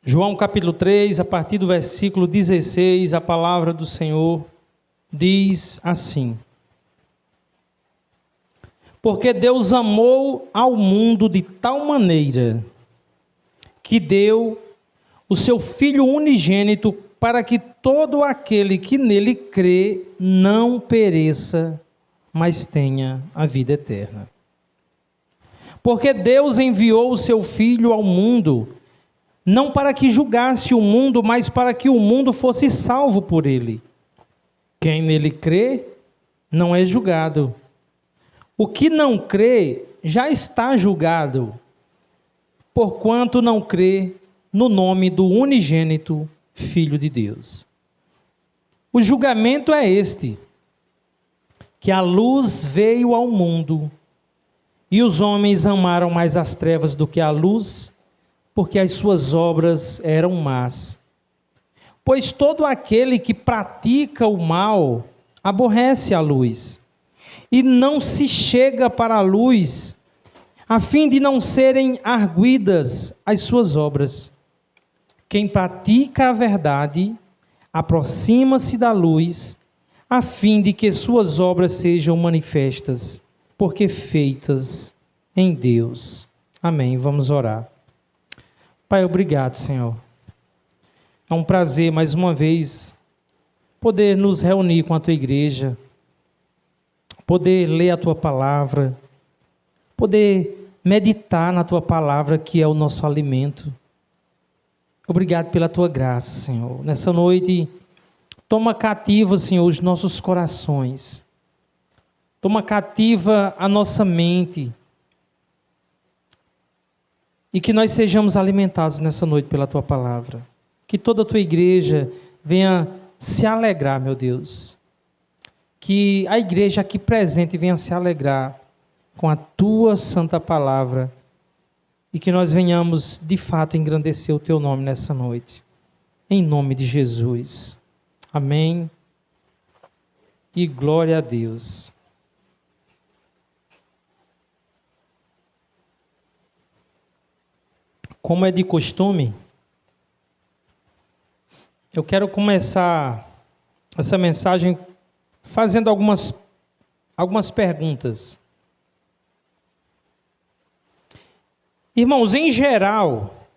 João capítulo 3, a partir do versículo 16, a palavra do Senhor diz assim: Porque Deus amou ao mundo de tal maneira que deu o seu Filho unigênito para que todo aquele que nele crê não pereça, mas tenha a vida eterna. Porque Deus enviou o seu Filho ao mundo, não para que julgasse o mundo, mas para que o mundo fosse salvo por ele. Quem nele crê, não é julgado. O que não crê, já está julgado, porquanto não crê no nome do unigênito Filho de Deus. O julgamento é este, que a luz veio ao mundo, e os homens amaram mais as trevas do que a luz, porque as suas obras eram más. Pois todo aquele que pratica o mal aborrece a luz, e não se chega para a luz, a fim de não serem arguidas as suas obras. Quem pratica a verdade aproxima-se da luz, a fim de que suas obras sejam manifestas, porque feitas em Deus. Amém. Vamos orar. Pai, obrigado, Senhor. É um prazer, mais uma vez, poder nos reunir com a Tua igreja, poder ler a Tua palavra, poder meditar na Tua palavra, que é o nosso alimento. Obrigado pela Tua graça, Senhor. Nessa noite, toma cativa, Senhor, os nossos corações. Toma cativa a nossa mente. E que nós sejamos alimentados nessa noite pela Tua palavra. Que toda a Tua igreja venha se alegrar, meu Deus. Que a igreja aqui presente venha se alegrar com a Tua santa palavra. E que nós venhamos, de fato, engrandecer o Teu nome nessa noite. Em nome de Jesus. Amém. E glória a Deus. Como é de costume, eu quero começar essa mensagem fazendo algumas perguntas. Irmãos, em geral,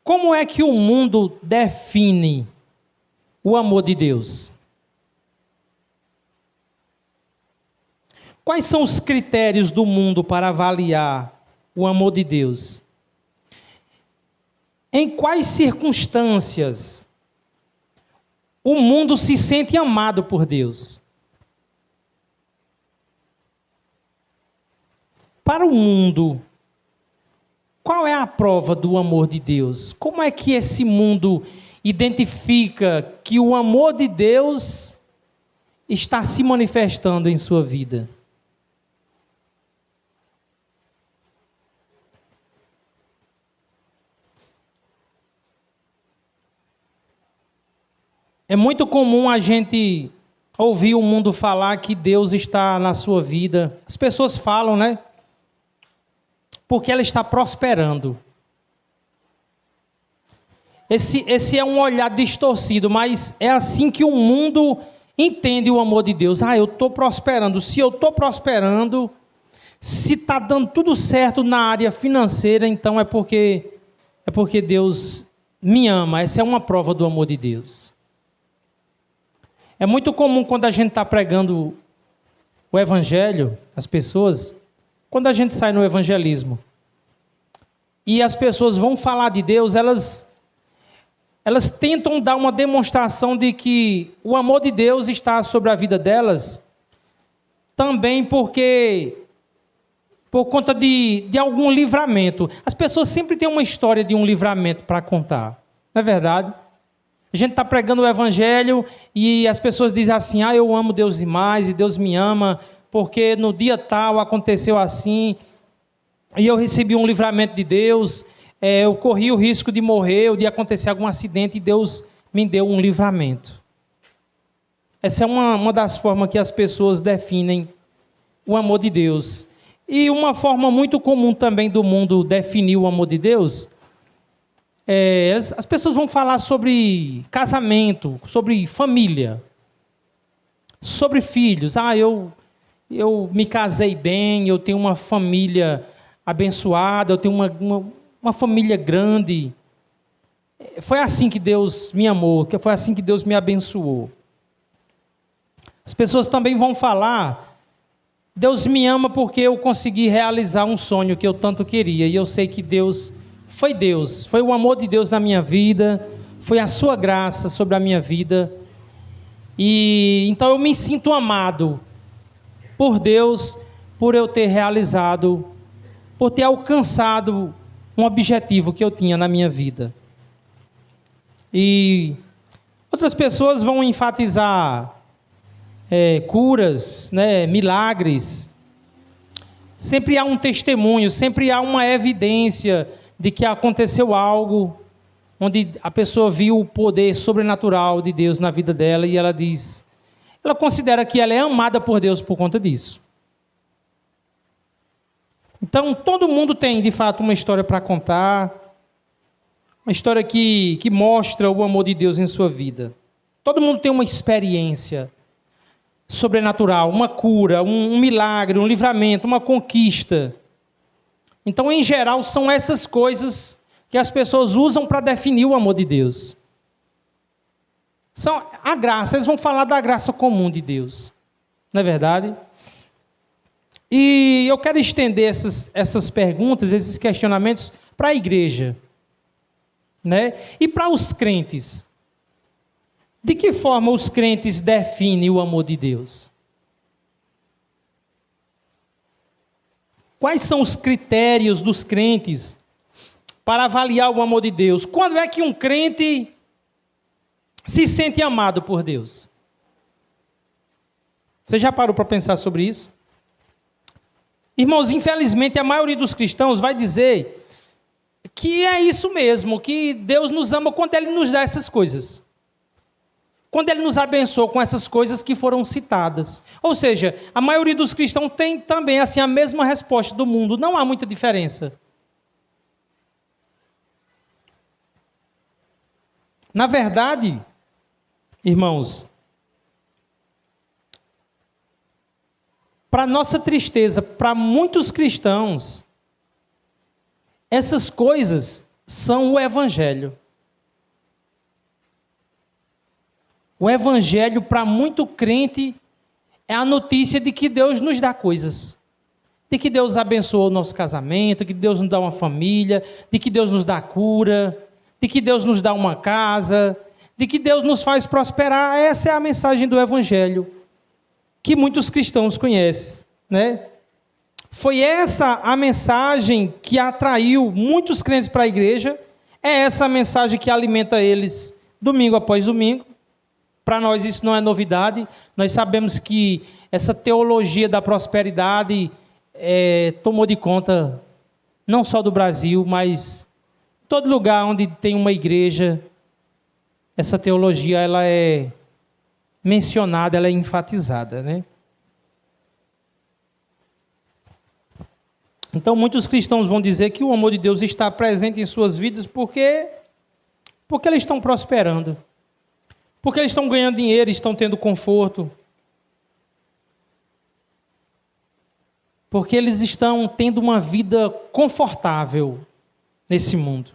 como é que o mundo define o amor de Deus? Quais são os critérios do mundo para avaliar o amor de Deus? Em quais circunstâncias o mundo se sente amado por Deus? Para o mundo, qual é a prova do amor de Deus? Como é que esse mundo identifica que o amor de Deus está se manifestando em sua vida? É muito comum a gente ouvir o mundo falar que Deus está na sua vida. As pessoas falam, né? Porque ela está prosperando. Esse é um olhar distorcido, mas é assim que o mundo entende o amor de Deus. Eu estou prosperando. Se eu estou prosperando, se está dando tudo certo na área financeira, então é porque Deus me ama. Essa é uma prova do amor de Deus. É muito comum quando a gente está pregando o evangelho, as pessoas, quando a gente sai no evangelismo, e as pessoas vão falar de Deus, elas tentam dar uma demonstração de que o amor de Deus está sobre a vida delas, também por conta de algum livramento. As pessoas sempre têm uma história de um livramento para contar, não é verdade? A gente está pregando o evangelho e as pessoas dizem assim: eu amo Deus demais e Deus me ama porque no dia tal aconteceu assim e eu recebi um livramento de Deus, eu corri o risco de morrer ou de acontecer algum acidente e Deus me deu um livramento. Essa é uma das formas que as pessoas definem o amor de Deus. E uma forma muito comum também do mundo definir o amor de Deus as pessoas vão falar sobre casamento, sobre família, sobre filhos. Eu me casei bem, eu tenho uma família abençoada, eu tenho uma família grande. Foi assim que Deus me amou, foi assim que Deus me abençoou. As pessoas também vão falar: Deus me ama porque eu consegui realizar um sonho que eu tanto queria. E eu sei que Deus, foi o amor de Deus na minha vida, foi a sua graça sobre a minha vida. E então eu me sinto amado por Deus, por eu ter realizado, por ter alcançado um objetivo que eu tinha na minha vida. E outras pessoas vão enfatizar curas, né, milagres. Sempre há um testemunho, sempre há uma evidência de que aconteceu algo onde a pessoa viu o poder sobrenatural de Deus na vida dela e ela considera que ela é amada por Deus por conta disso. Então, todo mundo tem, de fato, uma história para contar, uma história que mostra o amor de Deus em sua vida. Todo mundo tem uma experiência sobrenatural, uma cura, um milagre, um livramento, uma conquista. Então, em geral, são essas coisas que as pessoas usam para definir o amor de Deus. São a graça, eles vão falar da graça comum de Deus. Não é verdade? E eu quero estender essas perguntas, esses questionamentos para a igreja, né? E para os crentes. De que forma os crentes definem o amor de Deus? Quais são os critérios dos crentes para avaliar o amor de Deus? Quando é que um crente se sente amado por Deus? Você já parou para pensar sobre isso? Irmãos, infelizmente a maioria dos cristãos vai dizer que é isso mesmo, que Deus nos ama quando Ele nos dá essas coisas. Quando Ele nos abençoa com essas coisas que foram citadas. Ou seja, a maioria dos cristãos tem também assim, a mesma resposta do mundo. Não há muita diferença. Na verdade, irmãos, para nossa tristeza, para muitos cristãos, essas coisas são o Evangelho. O Evangelho, para muito crente, é a notícia de que Deus nos dá coisas. De que Deus abençoou o nosso casamento, de que Deus nos dá uma família, de que Deus nos dá cura, de que Deus nos dá uma casa, de que Deus nos faz prosperar. Essa é a mensagem do Evangelho, que muitos cristãos conhecem, né? Foi essa a mensagem que atraiu muitos crentes para a igreja, é essa a mensagem que alimenta eles domingo após domingo. Para nós isso não é novidade, nós sabemos que essa teologia da prosperidade tomou de conta não só do Brasil, mas todo lugar onde tem uma igreja, essa teologia ela é mencionada, ela é enfatizada, né? Então muitos cristãos vão dizer que o amor de Deus está presente em suas vidas porque eles estão prosperando. Porque eles estão ganhando dinheiro, estão tendo conforto. Porque eles estão tendo uma vida confortável nesse mundo.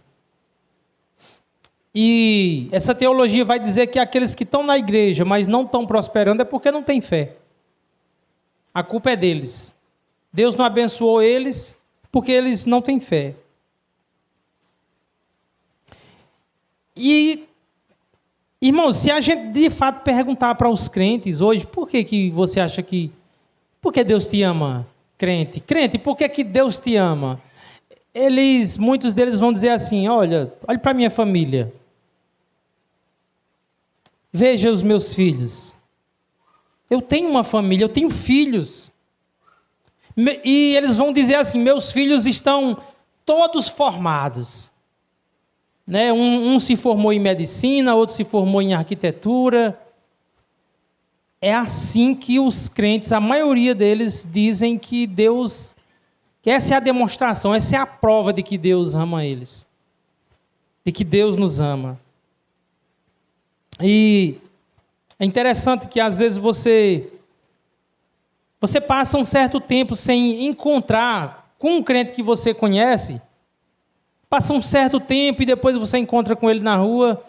E essa teologia vai dizer que aqueles que estão na igreja, mas não estão prosperando, é porque não têm fé. A culpa é deles. Deus não abençoou eles porque eles não têm fé. E irmãos, se a gente de fato perguntar para os crentes hoje, por que você acha que... Por que Deus te ama, crente? Crente, por que Deus te ama? Muitos deles vão dizer assim, olha para a minha família. Veja os meus filhos. Eu tenho uma família, eu tenho filhos. E eles vão dizer assim, meus filhos estão todos formados. Né? Um se formou em medicina, outro se formou em arquitetura. É assim que os crentes, a maioria deles, dizem que Deus... Que essa é a demonstração, essa é a prova de que Deus ama eles. de que Deus nos ama. E é interessante que às vezes você passa um certo tempo sem encontrar com um crente que você conhece, passa um certo tempo e depois você encontra com ele na rua,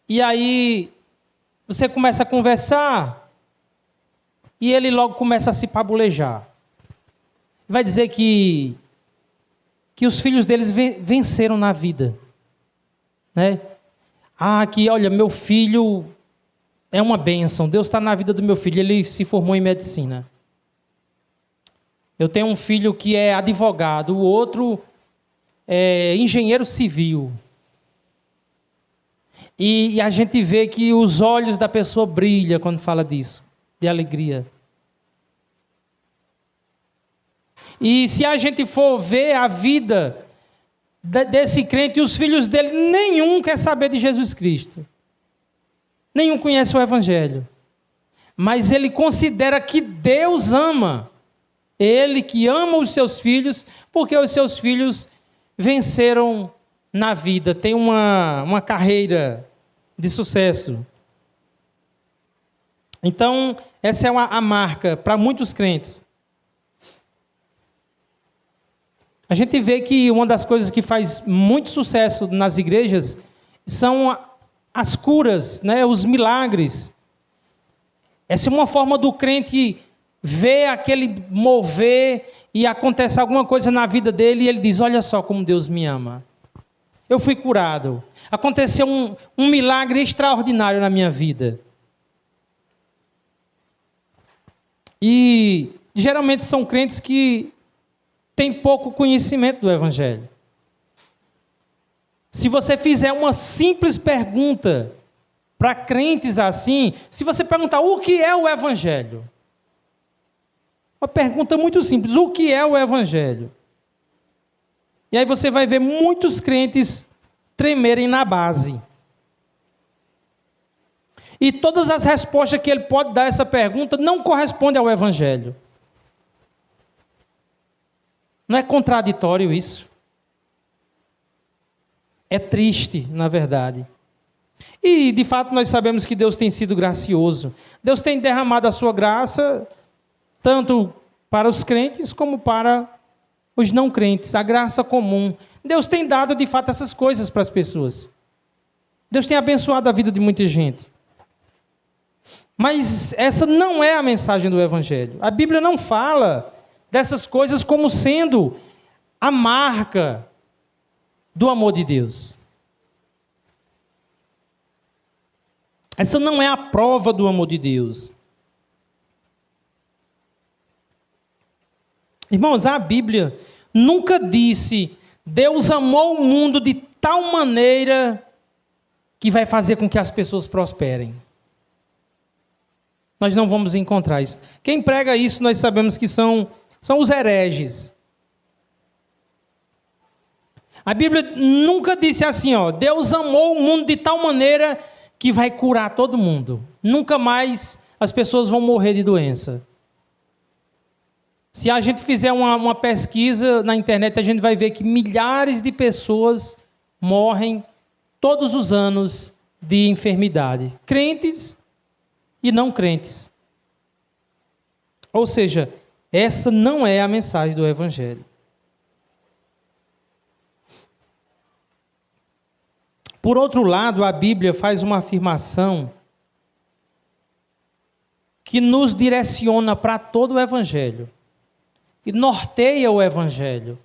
e aí você começa a conversar e ele logo começa a se pabulejar. Vai dizer que os filhos deles venceram na vida, né? Que olha, meu filho é uma bênção, Deus está na vida do meu filho, ele se formou em medicina. Eu tenho um filho que é advogado, o outro é engenheiro civil. E a gente vê que os olhos da pessoa brilham quando fala disso, de alegria. E se a gente for ver a vida desse crente e os filhos dele, nenhum quer saber de Jesus Cristo. Nenhum conhece o Evangelho. Mas ele considera que Deus ama. Ele que ama os seus filhos, porque os seus filhos venceram na vida, têm uma carreira de sucesso. Então, essa é a marca para muitos crentes. A gente vê que uma das coisas que faz muito sucesso nas igrejas são as curas, né? Os milagres. Essa é uma forma do crente ver aquele mover e acontece alguma coisa na vida dele e ele diz, olha só como Deus me ama. Eu fui curado. Aconteceu um milagre extraordinário na minha vida. E geralmente são crentes que têm pouco conhecimento do Evangelho. Se você fizer uma simples pergunta para crentes assim, se você perguntar o que é o Evangelho? Uma pergunta muito simples, o que é o Evangelho? E aí você vai ver muitos crentes tremerem na base. E todas as respostas que ele pode dar a essa pergunta não correspondem ao Evangelho. Não é contraditório isso? É triste, na verdade. E, de fato, nós sabemos que Deus tem sido gracioso. Deus tem derramado a sua graça, tanto para os crentes como para os não crentes, a graça comum. Deus tem dado, de fato, essas coisas para as pessoas. Deus tem abençoado a vida de muita gente. Mas essa não é a mensagem do Evangelho. A Bíblia não fala dessas coisas como sendo a marca do amor de Deus. Essa não é a prova do amor de Deus. Irmãos, a Bíblia nunca disse, Deus amou o mundo de tal maneira que vai fazer com que as pessoas prosperem. Nós não vamos encontrar isso. Quem prega isso, nós sabemos que são os hereges. A Bíblia nunca disse assim, Deus amou o mundo de tal maneira que vai curar todo mundo. Nunca mais as pessoas vão morrer de doença. Se a gente fizer uma pesquisa na internet, a gente vai ver que milhares de pessoas morrem todos os anos de enfermidade. Crentes e não crentes. Ou seja, essa não é a mensagem do Evangelho. Por outro lado, a Bíblia faz uma afirmação que nos direciona para todo o Evangelho, que norteia o Evangelho,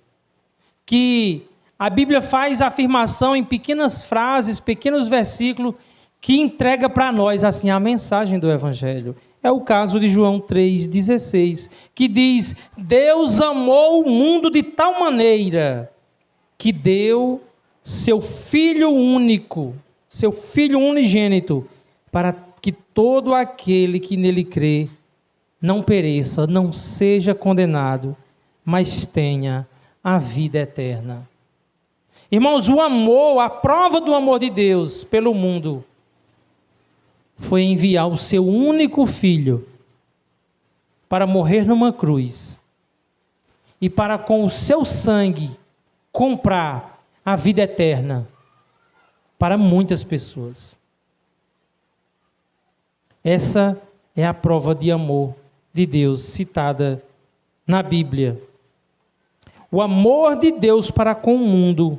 que a Bíblia faz a afirmação em pequenas frases, pequenos versículos, que entrega para nós assim a mensagem do Evangelho. É o caso de João 3,16, que diz, Deus amou o mundo de tal maneira que deu seu Filho único, seu Filho unigênito, para que todo aquele que nele crê não pereça, não seja condenado, mas tenha a vida eterna. Irmãos, o amor, a prova do amor de Deus pelo mundo, foi enviar o seu único Filho para morrer numa cruz e para com o seu sangue comprar a vida eterna para muitas pessoas. Essa é a prova de amor de Deus citada na Bíblia. O amor de Deus para com o mundo,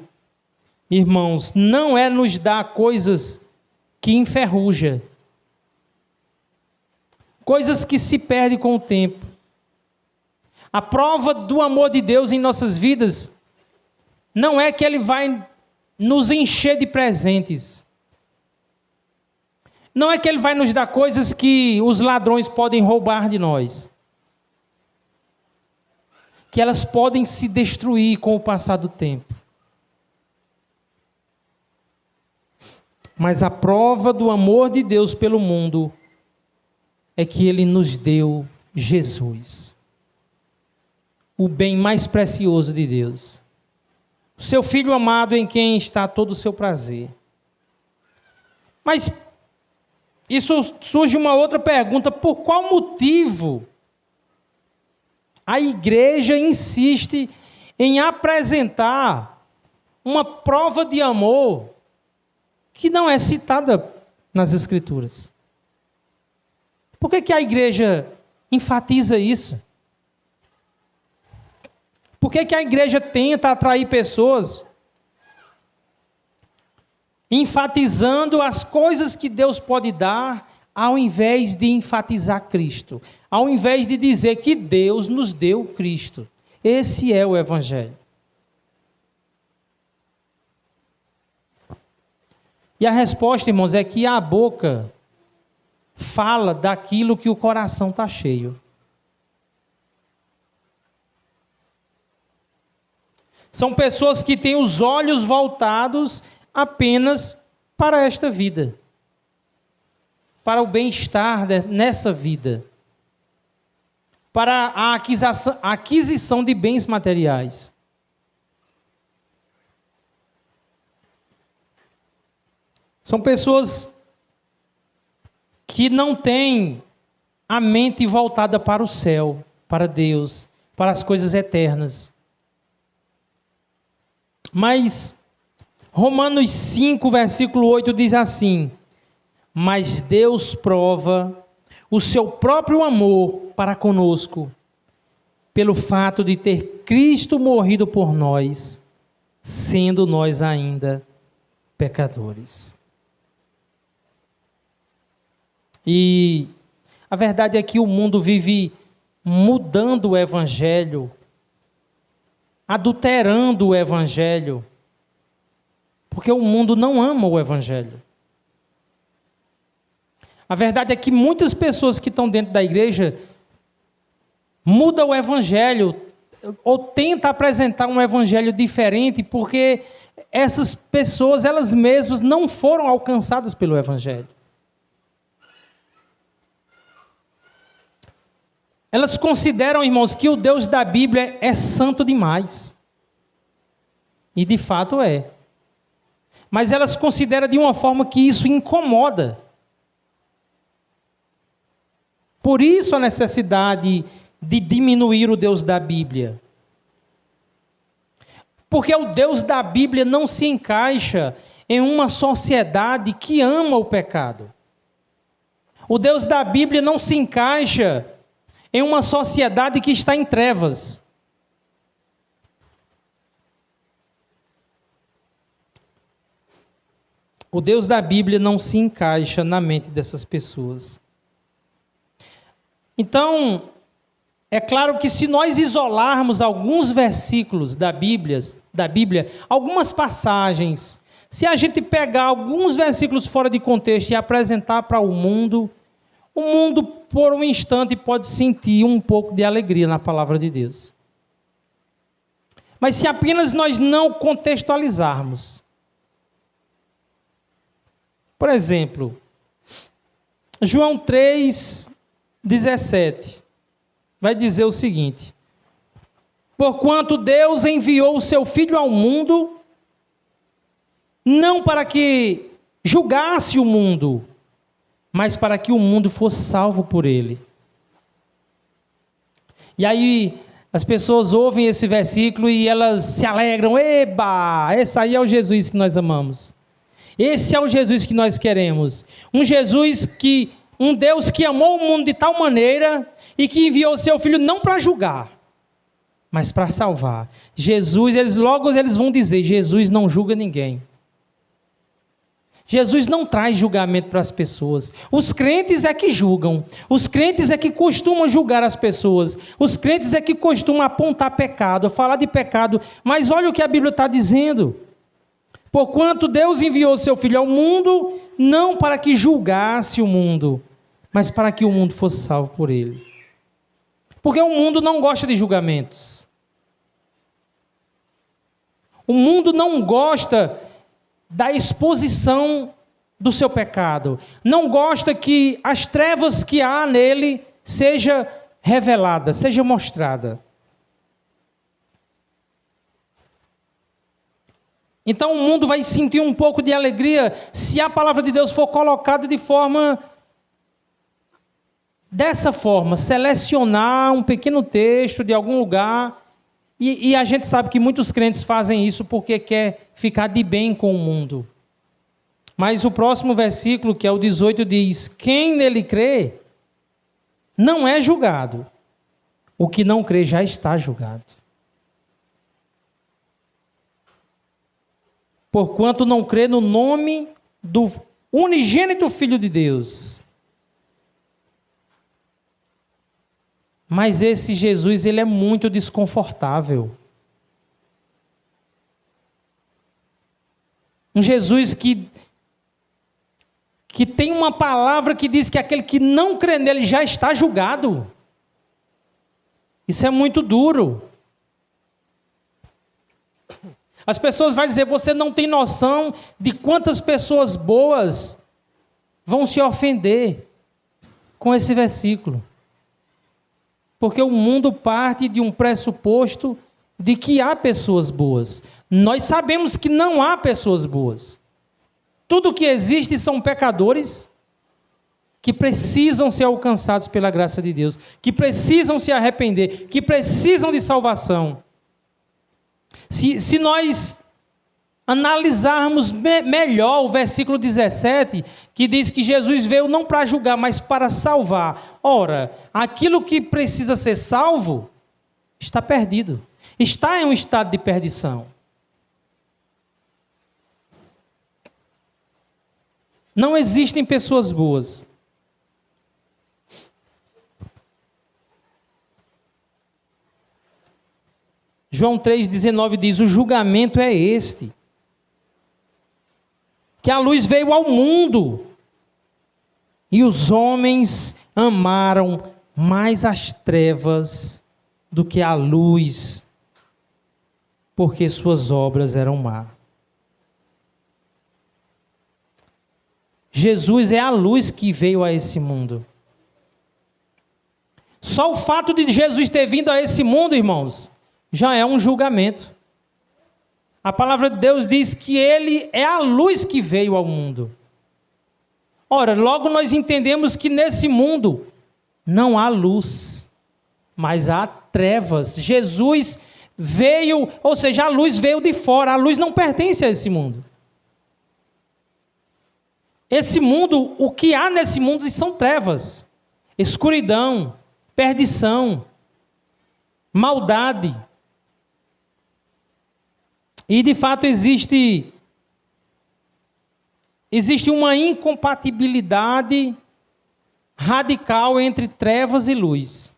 irmãos, não é nos dar coisas que enferrujam, coisas que se perdem com o tempo. A prova do amor de Deus em nossas vidas não é que Ele vai nos encher de presentes. Não é que Ele vai nos dar coisas que os ladrões podem roubar de nós. Que elas podem se destruir com o passar do tempo. Mas a prova do amor de Deus pelo mundo é que Ele nos deu Jesus, o bem mais precioso de Deus, o seu Filho amado em quem está todo o seu prazer. Mas isso surge uma outra pergunta: por qual motivo a igreja insiste em apresentar uma prova de amor que não é citada nas Escrituras? Por que a igreja enfatiza isso? Por que a igreja tenta atrair pessoas enfatizando as coisas que Deus pode dar, ao invés de enfatizar Cristo? Ao invés de dizer que Deus nos deu Cristo. Esse é o Evangelho. E a resposta, irmãos, é que a boca fala daquilo que o coração está cheio. São pessoas que têm os olhos voltados apenas para esta vida, para o bem-estar nessa vida, para a aquisição de bens materiais. São pessoas que não têm a mente voltada para o céu, para Deus, para as coisas eternas. Mas Romanos 5, versículo 8 diz assim: mas Deus prova o seu próprio amor para conosco, pelo fato de ter Cristo morrido por nós, sendo nós ainda pecadores. E a verdade é que o mundo vive mudando o Evangelho, adulterando o Evangelho, porque o mundo não ama o Evangelho. A verdade é que muitas pessoas que estão dentro da igreja mudam o Evangelho, ou tentam apresentar um Evangelho diferente, porque essas pessoas, elas mesmas, não foram alcançadas pelo Evangelho. Elas consideram, irmãos, que o Deus da Bíblia é santo demais. E de fato é. Mas elas consideram de uma forma que isso incomoda. Por isso a necessidade de diminuir o Deus da Bíblia. Porque o Deus da Bíblia não se encaixa em uma sociedade que ama o pecado. O Deus da Bíblia não se encaixa em uma sociedade que está em trevas. O Deus da Bíblia não se encaixa na mente dessas pessoas. Então, é claro que se nós isolarmos alguns versículos da Bíblia, algumas passagens, se a gente pegar alguns versículos fora de contexto e apresentar para o mundo por um instante pode sentir um pouco de alegria na palavra de Deus. Mas se apenas nós não contextualizarmos. Por exemplo, João 3:17 vai dizer o seguinte: porquanto Deus enviou o seu Filho ao mundo, não para que julgasse o mundo, mas para que o mundo fosse salvo por ele. E aí as pessoas ouvem esse versículo e elas se alegram: eba, esse aí é o Jesus que nós amamos. Esse é o Jesus que nós queremos. Um Deus que amou o mundo de tal maneira e que enviou seu Filho não para julgar, mas para salvar. Jesus, eles vão dizer, Jesus não julga ninguém. Jesus não traz julgamento para as pessoas. Os crentes é que julgam. Os crentes é que costumam julgar as pessoas. Os crentes é que costumam apontar pecado, falar de pecado. Mas olha o que a Bíblia está dizendo. Porquanto Deus enviou seu Filho ao mundo, não para que julgasse o mundo, mas para que o mundo fosse salvo por ele. Porque o mundo não gosta de julgamentos. O mundo não gosta da exposição do seu pecado. Não gosta que as trevas que há nele seja revelada, seja mostrada. Então o mundo vai sentir um pouco de alegria se a palavra de Deus for colocada dessa forma, selecionar um pequeno texto de algum lugar. E a gente sabe que muitos crentes fazem isso porque quer ficar de bem com o mundo. Mas o próximo versículo, que é o 18, diz: quem nele crê, não é julgado. O que não crê já está julgado. Porquanto não crê no nome do unigênito Filho de Deus. Mas esse Jesus, ele é muito desconfortável. Um Jesus que tem uma palavra que diz que aquele que não crê nele já está julgado. Isso é muito duro. As pessoas vão dizer, você não tem noção de quantas pessoas boas vão se ofender com esse versículo. Porque o mundo parte de um pressuposto de que há pessoas boas. Nós sabemos que não há pessoas boas. Tudo que existe são pecadores que precisam ser alcançados pela graça de Deus, que precisam se arrepender, que precisam de salvação. Se nós analisarmos melhor o versículo 17, que diz que Jesus veio não para julgar, mas para salvar. Ora, aquilo que precisa ser salvo está perdido, está em um estado de perdição. Não existem pessoas boas. João 3,19 diz: o julgamento é este, que a luz veio ao mundo, e os homens amaram mais as trevas do que a luz, porque suas obras eram más. Jesus é a luz que veio a esse mundo. Só o fato de Jesus ter vindo a esse mundo, irmãos, já é um julgamento. A palavra de Deus diz que Ele é a luz que veio ao mundo. Ora, logo nós entendemos que nesse mundo não há luz, mas há trevas. Jesus veio, ou seja, a luz veio de fora, a luz não pertence a esse mundo. Esse mundo, o que há nesse mundo são trevas, escuridão, perdição, maldade. E de fato existe uma incompatibilidade radical entre trevas e luz.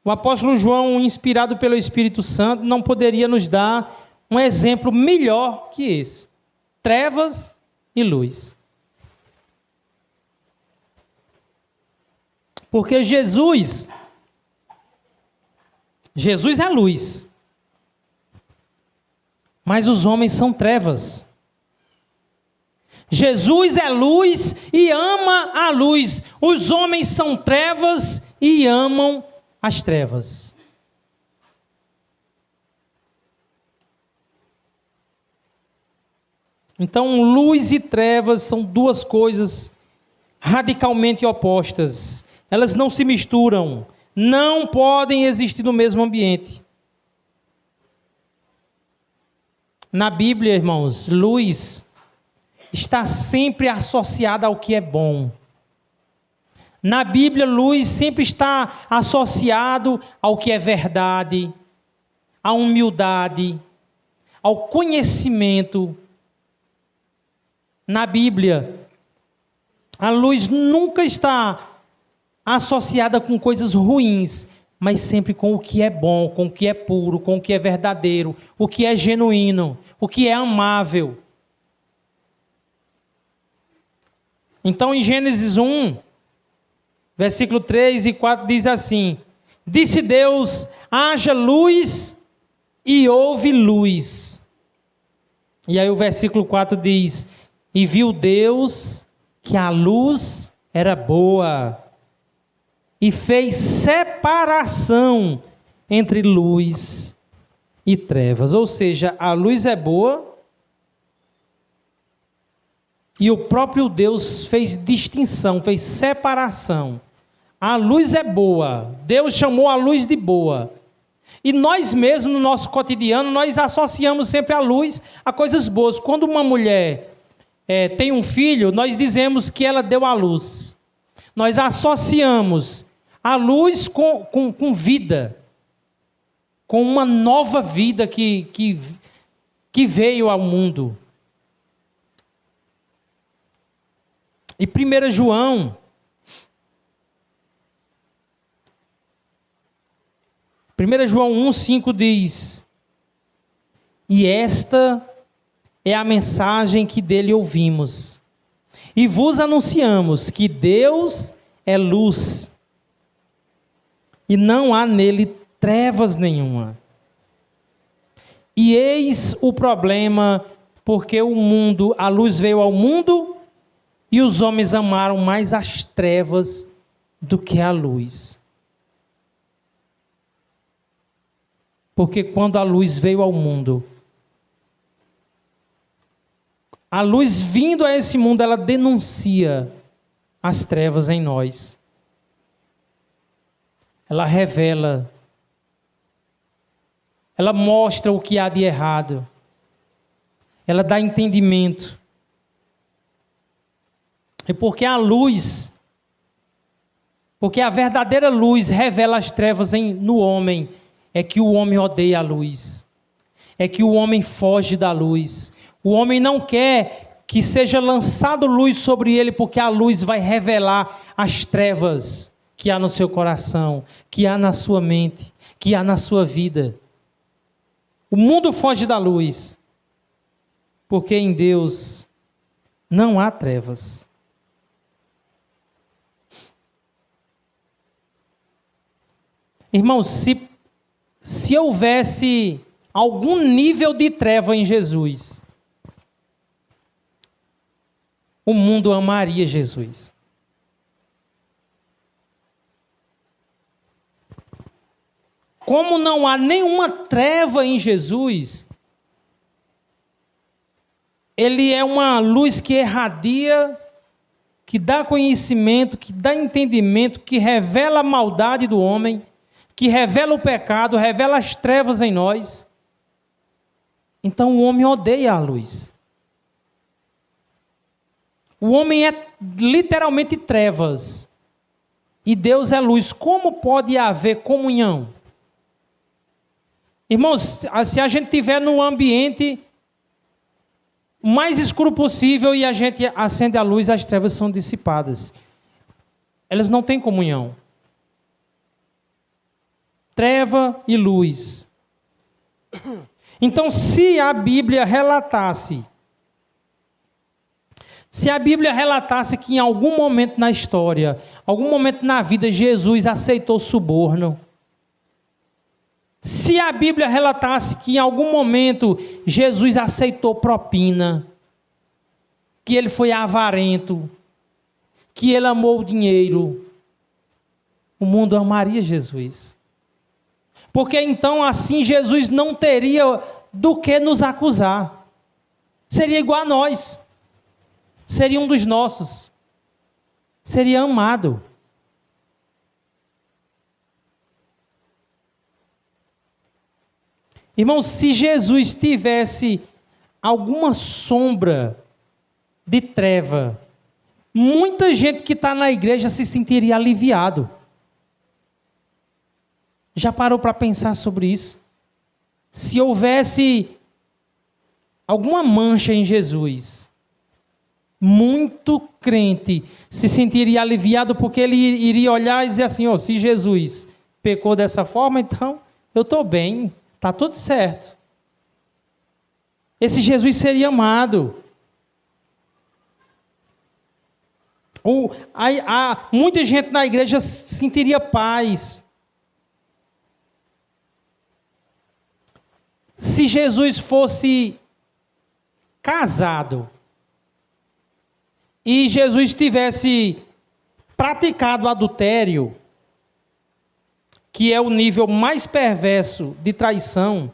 O apóstolo João, inspirado pelo Espírito Santo, não poderia nos dar um exemplo melhor que esse. Trevas e luz. Porque Jesus é luz. Mas os homens são trevas. Jesus é luz e ama a luz. Os homens são trevas e amam as trevas. Então, luz e trevas são duas coisas radicalmente opostas. Elas não se misturam, não podem existir no mesmo ambiente. Na Bíblia, irmãos, luz está sempre associada ao que é bom. Na Bíblia, luz sempre está associado ao que é verdade, à humildade, ao conhecimento. Na Bíblia, a luz nunca está associada com coisas ruins, mas sempre com o que é bom, com o que é puro, com o que é verdadeiro, o que é genuíno, o que é amável. Então, em Gênesis 1, versículo 3 e 4 diz assim: disse Deus, haja luz, e houve luz. E aí o versículo 4 diz: e viu Deus que a luz era boa, e fez separação entre luz e trevas. Ou seja, a luz é boa, e o próprio Deus fez distinção, fez separação. A luz é boa, Deus chamou a luz de boa. E nós mesmos, no nosso cotidiano, nós associamos sempre a luz a coisas boas. Quando uma mulher tem um filho, nós dizemos que ela deu à luz. Nós associamos a luz com vida, com uma nova vida que veio ao mundo. E 1 João, João 1,5 diz: e esta é a mensagem que dele ouvimos, e vos anunciamos que Deus é luz, e não há nele trevas nenhuma. E eis o problema, porque a luz veio ao mundo, e os homens amaram mais as trevas do que a luz. Porque quando a luz veio ao mundo, a luz vindo a esse mundo, ela denuncia as trevas em nós. Ela revela. Ela mostra o que há de errado. Ela dá entendimento. E porque a verdadeira luz revela as trevas no homem, é que o homem odeia a luz. É que o homem foge da luz. O homem não quer que seja lançado luz sobre ele, porque a luz vai revelar as trevas que há no seu coração, que há na sua mente, que há na sua vida. O mundo foge da luz, porque em Deus não há trevas. Irmãos, se houvesse algum nível de treva em Jesus, o mundo amaria Jesus. Como não há nenhuma treva em Jesus, ele é uma luz que irradia, que dá conhecimento, que dá entendimento, que revela a maldade do homem, que revela o pecado, revela as trevas em nós. Então o homem odeia a luz. O homem é literalmente trevas. E Deus é luz. Como pode haver comunhão? Irmãos, se a gente estiver no ambiente mais escuro possível e a gente acende a luz, as trevas são dissipadas. Elas não têm comunhão. Treva e luz. Então, se a Bíblia relatasse que em algum momento na história, algum momento na vida, Jesus aceitou suborno, se a Bíblia relatasse que em algum momento Jesus aceitou propina, que ele foi avarento, que ele amou o dinheiro, o mundo amaria Jesus. Porque então assim Jesus não teria do que nos acusar. Seria igual a nós. Seria um dos nossos. Seria amado. Irmãos, se Jesus tivesse alguma sombra de treva, muita gente que está na igreja se sentiria aliviado. Já parou para pensar sobre isso? Se houvesse alguma mancha em Jesus, muito crente se sentiria aliviado, porque ele iria olhar e dizer assim: oh, se Jesus pecou dessa forma, então eu estou bem, está tudo certo. Esse Jesus seria amado. Muita gente na igreja sentiria paz. Se Jesus fosse casado e Jesus tivesse praticado adultério, que é o nível mais perverso de traição,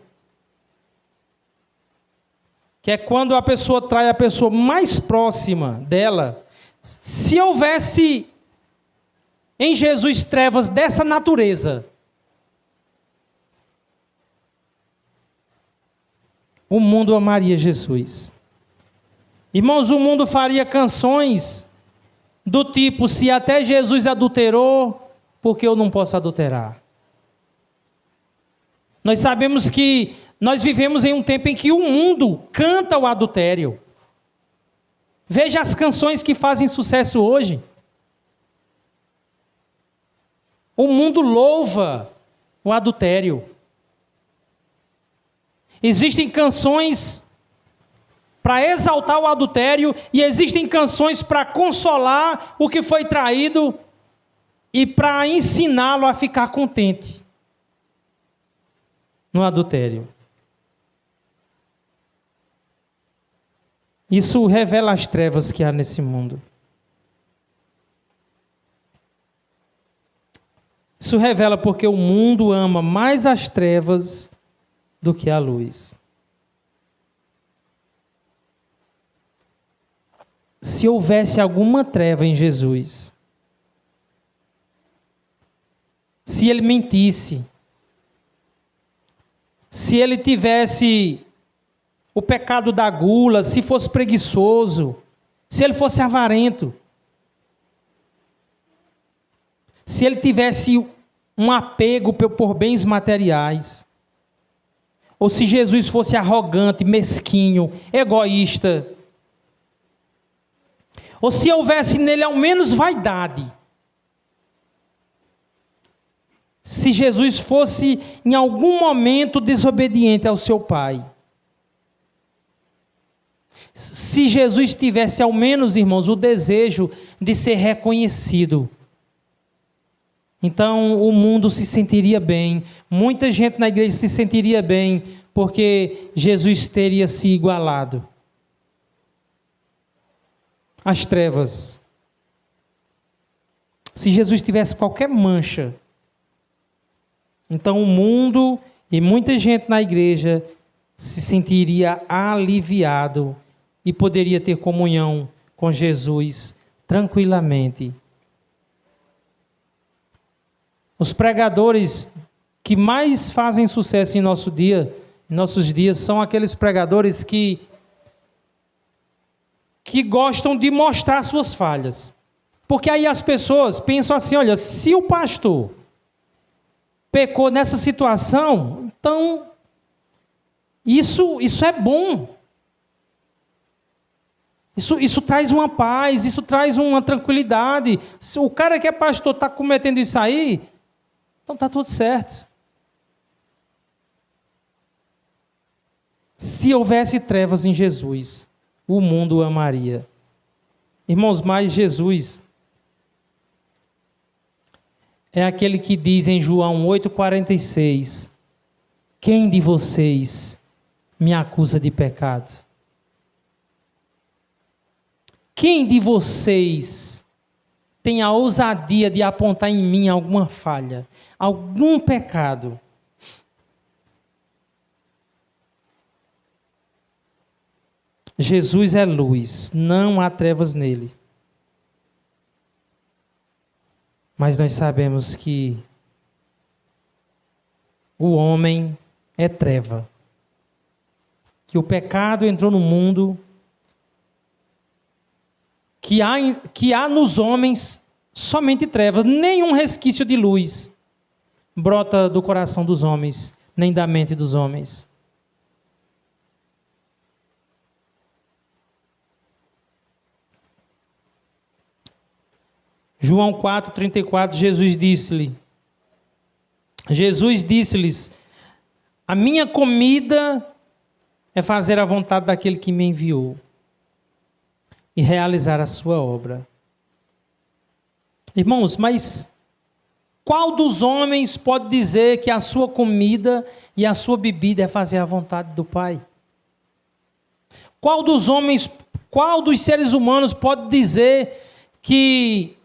que é quando a pessoa trai a pessoa mais próxima dela, se houvesse em Jesus trevas dessa natureza, o mundo amaria Jesus. Irmãos, o mundo faria canções do tipo: se até Jesus adulterou, por que eu não posso adulterar? Nós sabemos que nós vivemos em um tempo em que o mundo canta o adultério. Veja as canções que fazem sucesso hoje. O mundo louva o adultério. Existem canções para exaltar o adultério e existem canções para consolar o que foi traído e para ensiná-lo a ficar contente no adultério. Isso revela as trevas que há nesse mundo. Isso revela porque o mundo ama mais as trevas do que a luz. Se houvesse alguma treva em Jesus, se ele mentisse, se ele tivesse o pecado da gula, se fosse preguiçoso, se ele fosse avarento, se ele tivesse um apego por bens materiais, ou se Jesus fosse arrogante, mesquinho, egoísta, ou se houvesse nele ao menos vaidade, se Jesus fosse em algum momento desobediente ao seu Pai, se Jesus tivesse ao menos, irmãos, o desejo de ser reconhecido, então o mundo se sentiria bem, muita gente na igreja se sentiria bem, porque Jesus teria se igualado às trevas. Se Jesus tivesse qualquer mancha, então o mundo e muita gente na igreja se sentiria aliviado e poderia ter comunhão com Jesus tranquilamente. Os pregadores que mais fazem sucesso em nossos dias, são aqueles pregadores que gostam de mostrar suas falhas. Porque aí as pessoas pensam assim: olha, se o pastor pecou nessa situação, então isso é bom. Isso traz uma paz, isso traz uma tranquilidade. Se o cara que é pastor está cometendo isso aí, então está tudo certo. Se houvesse trevas em Jesus, o mundo o amaria. Irmãos, mas Jesus é aquele que diz em João 8,46: quem de vocês me acusa de pecado? Quem de vocês tem a ousadia de apontar em mim alguma falha, algum pecado? Jesus é luz, não há trevas nele. Mas nós sabemos que o homem é treva. que o pecado entrou no mundo, que há nos homens somente trevas, nenhum resquício de luz brota do coração dos homens, nem da mente dos homens. João 4,34, Jesus disse-lhes, a minha comida é fazer a vontade daquele que me enviou e realizar a sua obra. Irmãos, mas qual dos homens pode dizer que a sua comida e a sua bebida é fazer a vontade do Pai? Qual dos seres humanos pode dizer que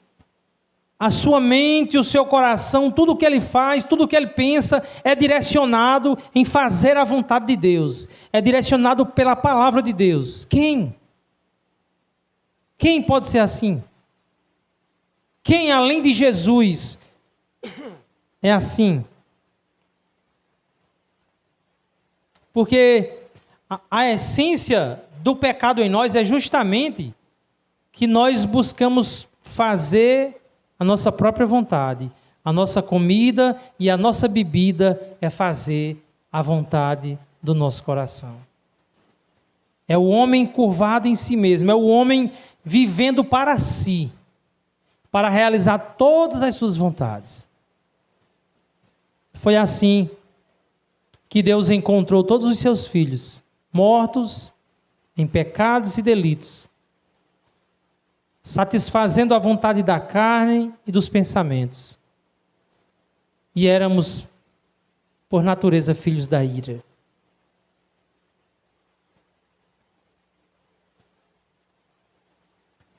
a sua mente, o seu coração, tudo o que ele faz, tudo o que ele pensa é direcionado em fazer a vontade de Deus? É direcionado pela palavra de Deus. Quem? Quem pode ser assim? Quem, além de Jesus, é assim? Porque a essência do pecado em nós é justamente que nós buscamos fazer a nossa própria vontade. A nossa comida e a nossa bebida é fazer a vontade do nosso coração. É o homem curvado em si mesmo, é o homem vivendo para si, para realizar todas as suas vontades. Foi assim que Deus encontrou todos os seus filhos, mortos em pecados e delitos, satisfazendo a vontade da carne e dos pensamentos. E éramos, por natureza, filhos da ira.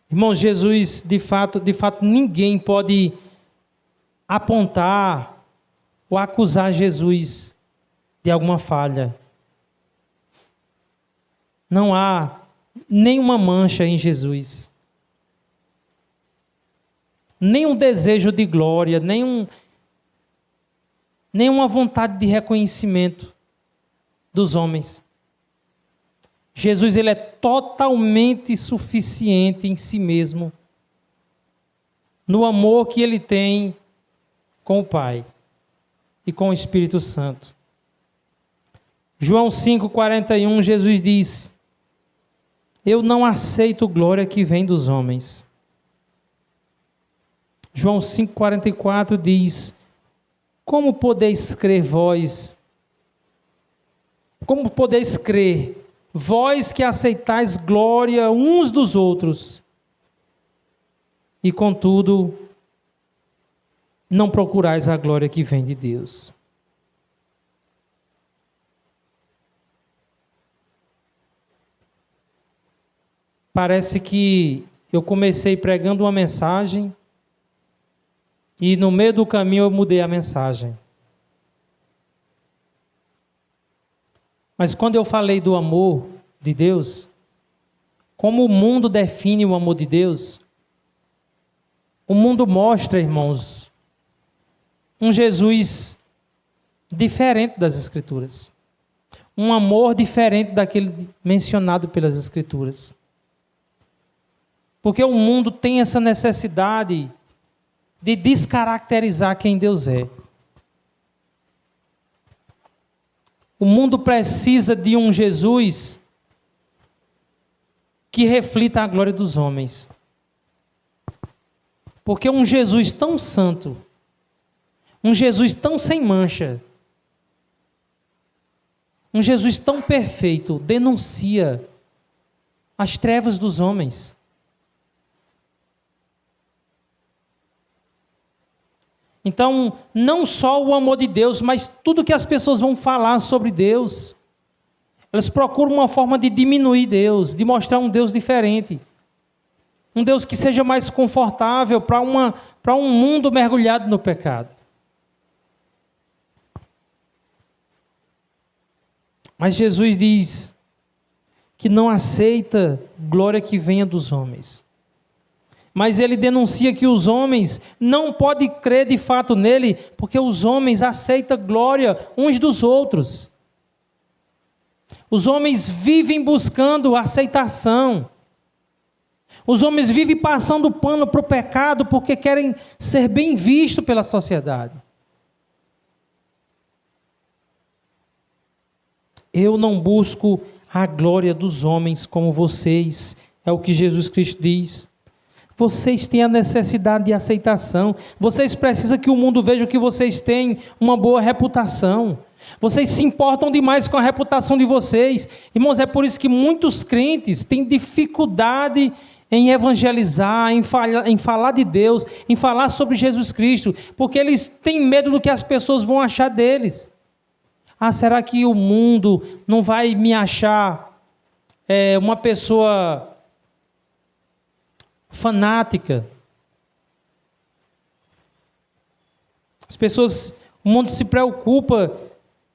Irmãos, Jesus, de fato, ninguém pode apontar ou acusar Jesus de alguma falha. Não há nenhuma mancha em Jesus. Nenhum desejo de glória, nenhuma vontade de reconhecimento dos homens. Jesus, ele é totalmente suficiente em si mesmo, no amor que ele tem com o Pai e com o Espírito Santo. João 5,41, Jesus diz, eu não aceito glória que vem dos homens. João 5,44 diz, como podeis crer vós que aceitais glória uns dos outros, e contudo, não procurais a glória que vem de Deus. Parece que eu comecei pregando uma mensagem, e no meio do caminho eu mudei a mensagem. Mas quando eu falei do amor de Deus, como o mundo define o amor de Deus, o mundo mostra, irmãos, um Jesus diferente das Escrituras. Um amor diferente daquele mencionado pelas Escrituras. Porque o mundo tem essa necessidade de descaracterizar quem Deus é. O mundo precisa de um Jesus que reflita a glória dos homens. Porque um Jesus tão santo, um Jesus tão sem mancha, um Jesus tão perfeito, denuncia as trevas dos homens. Então, não só o amor de Deus, mas tudo que as pessoas vão falar sobre Deus, elas procuram uma forma de diminuir Deus, de mostrar um Deus diferente. Um Deus que seja mais confortável para um mundo mergulhado no pecado. Mas Jesus diz que não aceita glória que venha dos homens. Mas ele denuncia que os homens não podem crer de fato nele, porque os homens aceitam glória uns dos outros. Os homens vivem buscando aceitação. Os homens vivem passando pano para o pecado porque querem ser bem vistos pela sociedade. Eu não busco a glória dos homens como vocês, é o que Jesus Cristo diz. Vocês têm a necessidade de aceitação. Vocês precisam que o mundo veja que vocês têm uma boa reputação. Vocês se importam demais com a reputação de vocês. Irmãos, é por isso que muitos crentes têm dificuldade em evangelizar, em falar de Deus, em falar sobre Jesus Cristo, porque eles têm medo do que as pessoas vão achar deles. Ah, será que o mundo não vai me achar uma pessoa fanática? O mundo se preocupa,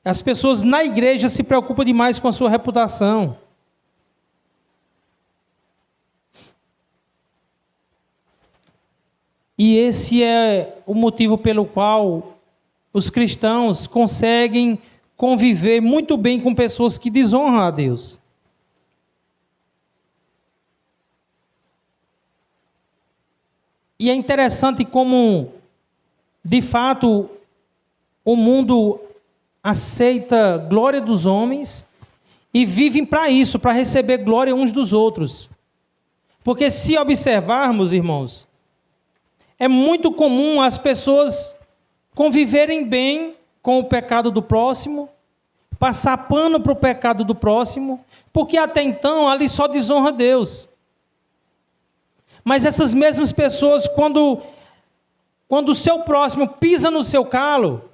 as pessoas na igreja se preocupam demais com a sua reputação. E esse é o motivo pelo qual os cristãos conseguem conviver muito bem com pessoas que desonram a Deus. E é interessante como, de fato, o mundo aceita a glória dos homens e vivem para isso, para receber glória uns dos outros. Porque se observarmos, irmãos, é muito comum as pessoas conviverem bem com o pecado do próximo, passar pano para o pecado do próximo, porque até então ali só desonra Deus. Mas essas mesmas pessoas, quando o seu próximo pisa no seu calo,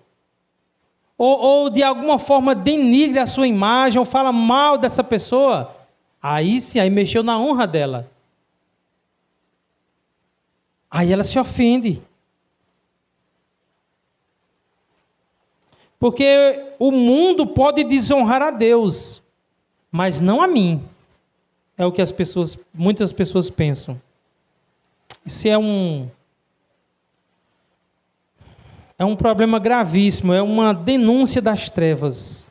ou de alguma forma denigre a sua imagem, ou fala mal dessa pessoa, aí sim, aí mexeu na honra dela. Aí ela se ofende. Porque o mundo pode desonrar a Deus, mas não a mim. É o que muitas pessoas pensam. Isso é um problema gravíssimo, é uma denúncia das trevas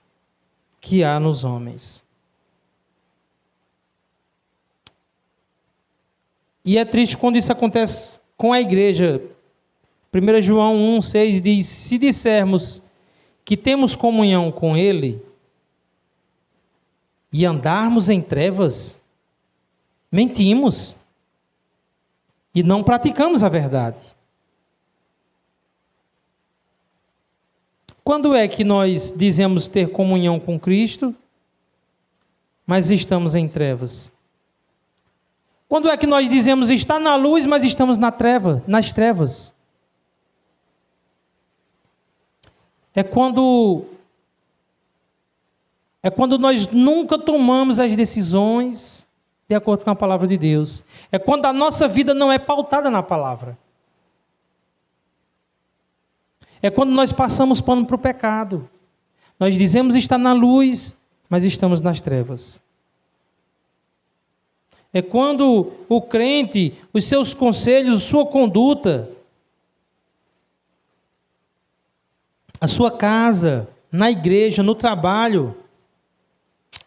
que há nos homens. E é triste quando isso acontece com a igreja. 1 João 1,6 diz: se dissermos que temos comunhão com Ele e andarmos em trevas, mentimos e não praticamos a verdade. Quando é que nós dizemos ter comunhão com Cristo, mas estamos em trevas? Quando é que nós dizemos estar na luz, mas estamos nas trevas? É quando nós nunca tomamos as decisões de acordo com a palavra de Deus. É quando a nossa vida não é pautada na palavra. É quando nós passamos pano para o pecado. Nós dizemos estar na luz, mas estamos nas trevas. É quando o crente, os seus conselhos, sua conduta, a sua casa, na igreja, no trabalho,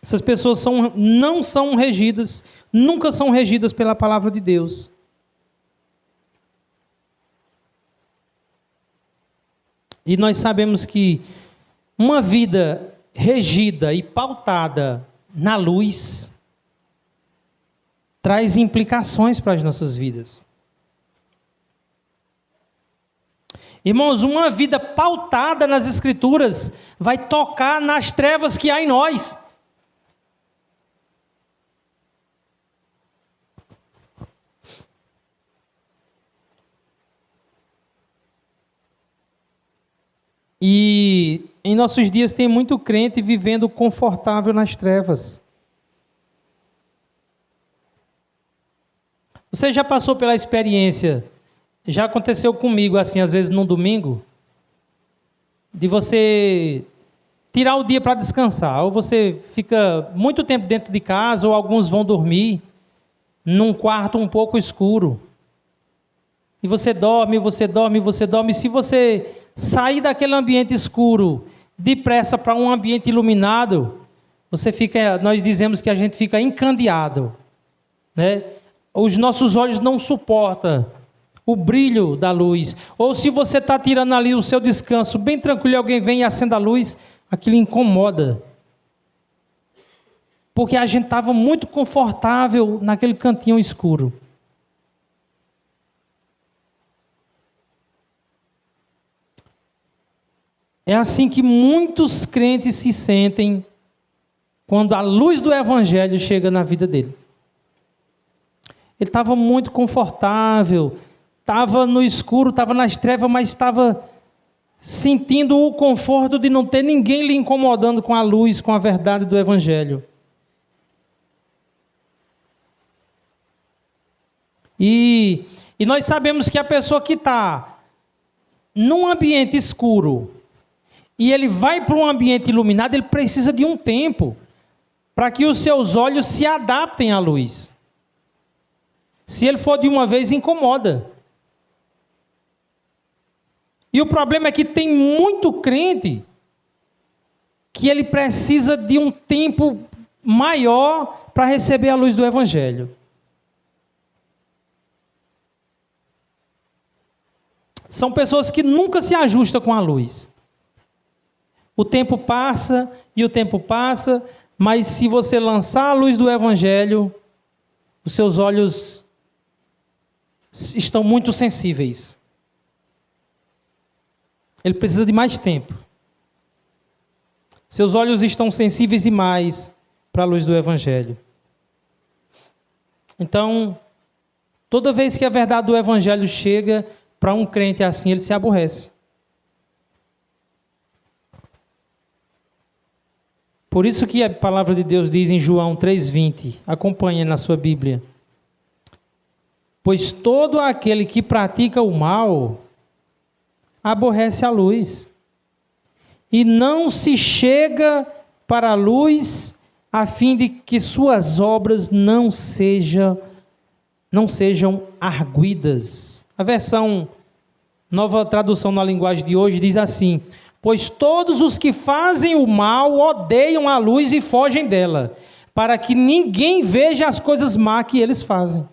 essas pessoas não são regidas, nunca são regidas pela palavra de Deus. E nós sabemos que uma vida regida e pautada na luz traz implicações para as nossas vidas. Irmãos, uma vida pautada nas Escrituras vai tocar nas trevas que há em nós. E em nossos dias tem muito crente vivendo confortável nas trevas. Você já passou pela experiência, já aconteceu comigo assim, às vezes num domingo, de você tirar o dia para descansar, ou você fica muito tempo dentro de casa, ou alguns vão dormir num quarto um pouco escuro. E você dorme, e se você sair daquele ambiente escuro depressa para um ambiente iluminado, nós dizemos que a gente fica encandeado, né? Os nossos olhos não suportam o brilho da luz. Ou se você está tirando ali o seu descanso bem tranquilo e alguém vem e acende a luz, aquilo incomoda. Porque a gente estava muito confortável naquele cantinho escuro. É assim que muitos crentes se sentem quando a luz do Evangelho chega na vida dele. Ele estava muito confortável, estava no escuro, estava nas trevas, mas estava sentindo o conforto de não ter ninguém lhe incomodando com a luz, com a verdade do Evangelho. E nós sabemos que a pessoa que está num ambiente escuro e ele vai para um ambiente iluminado, ele precisa de um tempo para que os seus olhos se adaptem à luz. Se ele for de uma vez, incomoda. E o problema é que tem muito crente que ele precisa de um tempo maior para receber a luz do Evangelho. São pessoas que nunca se ajustam com a luz. O tempo passa e o tempo passa, mas se você lançar a luz do Evangelho, os seus olhos estão muito sensíveis. Ele precisa de mais tempo. Seus olhos estão sensíveis demais para a luz do Evangelho. Então, toda vez que a verdade do Evangelho chega para um crente assim, ele se aborrece. Por isso que a palavra de Deus diz em João 3,20, acompanhe na sua Bíblia. Pois todo aquele que pratica o mal aborrece a luz, e não se chega para a luz, a fim de que suas obras não sejam arguidas. A versão Nova Tradução na linguagem de hoje diz assim: pois todos os que fazem o mal odeiam a luz e fogem dela, para que ninguém veja as coisas más que eles fazem.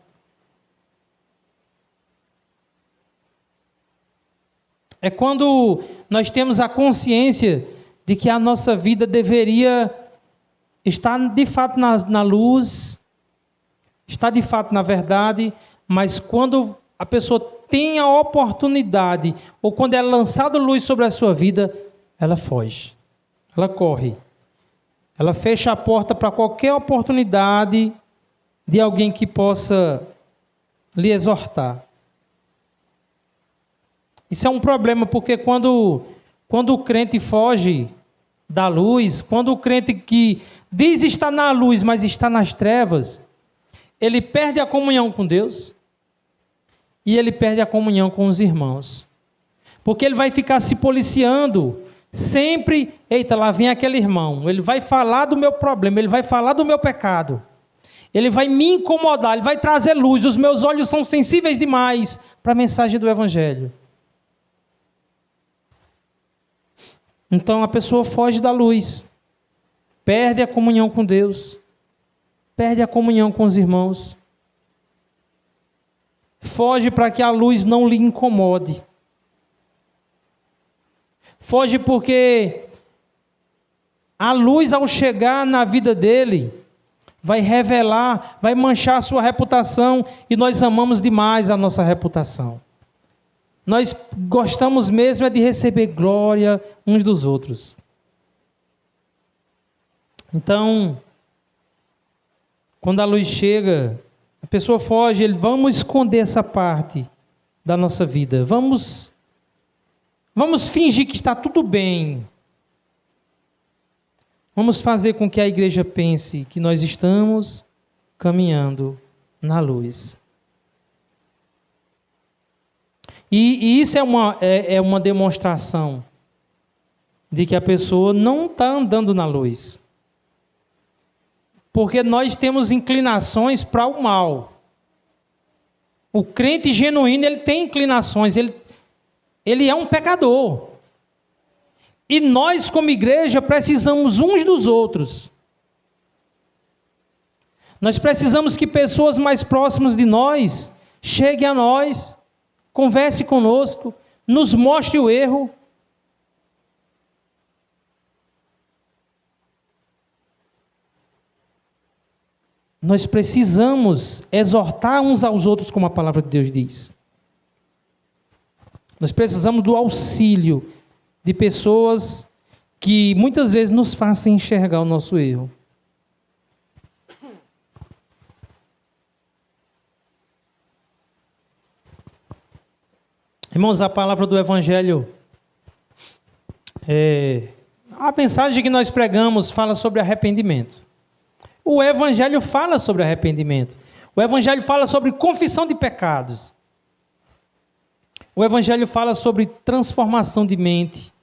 É quando nós temos a consciência de que a nossa vida deveria estar de fato na luz, estar de fato na verdade, mas quando a pessoa tem a oportunidade, ou quando é lançada luz sobre a sua vida, ela foge, ela corre, ela fecha a porta para qualquer oportunidade de alguém que possa lhe exortar. Isso é um problema, porque quando o crente foge da luz, quando o crente que diz estar na luz, mas está nas trevas, ele perde a comunhão com Deus e ele perde a comunhão com os irmãos. Porque ele vai ficar se policiando sempre, eita, lá vem aquele irmão, ele vai falar do meu problema, ele vai falar do meu pecado, ele vai me incomodar, ele vai trazer luz, os meus olhos são sensíveis demais para a mensagem do Evangelho. Então a pessoa foge da luz, perde a comunhão com Deus, perde a comunhão com os irmãos, foge para que a luz não lhe incomode, foge porque a luz, ao chegar na vida dele, vai revelar, vai manchar a sua reputação, e nós amamos demais a nossa reputação. Nós gostamos mesmo é de receber glória uns dos outros. Então, quando a luz chega, a pessoa foge, vamos esconder essa parte da nossa vida. Vamos fingir que está tudo bem. Vamos fazer com que a igreja pense que nós estamos caminhando na luz. E isso é uma demonstração de que a pessoa não está andando na luz. Porque nós temos inclinações para o mal. O crente genuíno, ele tem inclinações, ele é um pecador. E nós, como igreja, precisamos uns dos outros. Nós precisamos que pessoas mais próximas de nós cheguem a nós, converse conosco, nos mostre o erro. Nós precisamos exortar uns aos outros, como a palavra de Deus diz. Nós precisamos do auxílio de pessoas que muitas vezes nos façam enxergar o nosso erro. Irmãos, a palavra do Evangelho, a mensagem que nós pregamos fala sobre arrependimento. O Evangelho fala sobre arrependimento. O Evangelho fala sobre confissão de pecados. O Evangelho fala sobre transformação de mente.